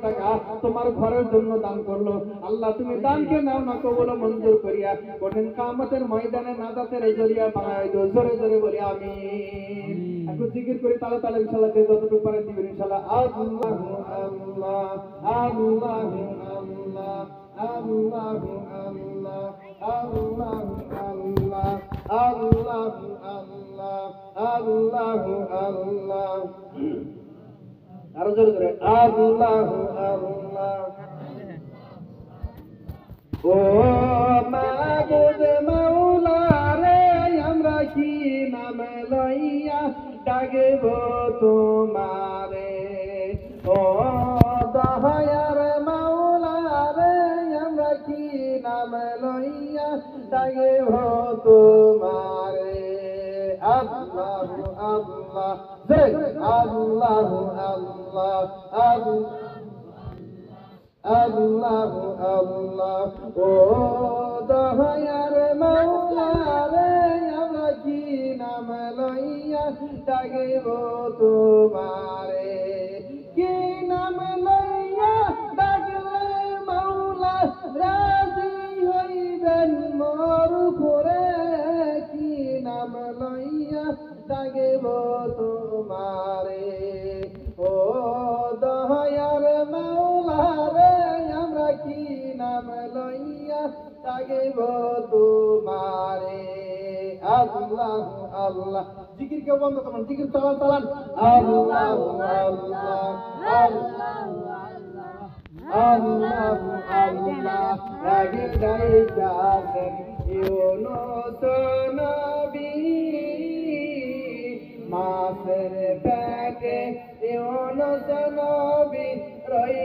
টাকা তোমার ঘরের জন্য দান করলো। আল্লাহ তুমি দানকে নাও না কবুল মঞ্জুর করিয়া কঠিন কিয়ামতের ময়দানে নাজাতের জরিয়া বানায় দাও। জোরে জোরে বলি আমিন। একটু জিকির করে তালে তালে ইনশাআল্লাহ যে যতটুকু পারেন দিবেন ইনশাআল্লাহ। আল্লাহু আল্লাহ আল্লাহু আল্লাহ আল্লাহু আল্লাহ আল্লাহু আল্লাহ আল্লাহু আল্লাহ আল্লাহু আল্লাহ। আরো জোরে জোরে আল্লাহু আল্লাহ। ও মাবুদ মাওলা রে আমরা কি নাম লইয়া ডাকব তোমারে। ও দয়ার মাওলা রে আমরা কি নাম লইয়া ডাকব তোমারে। আল্লাহু আল্লাহ আল্লাহু আল্লাহ আল্লাহু আল্লাহ। ও দয়ার মাওলা রে আমরা কি নাম লইয়া ডাকব তোমারে। কি নাম লইয়া ডাকলে মাওলা রাজি হইবেন মোর উপরে। কি নাম লইয়া ডাকব তোমারে। ও দয়ার মাওলা রে আমরা কি নাম লইয়া ডাকব তোমারে। আল্লাহু আল্লাহ। জিকির কেউ বন্ধ করুন, জিকির চালান চালান। আল্লাহু আল্লাহ আল্লাহু আল্লাহু আল্লাহ। আগে গাইতাছেন ইউনূস নবী মাছের পেটে ইউনূস নবী রই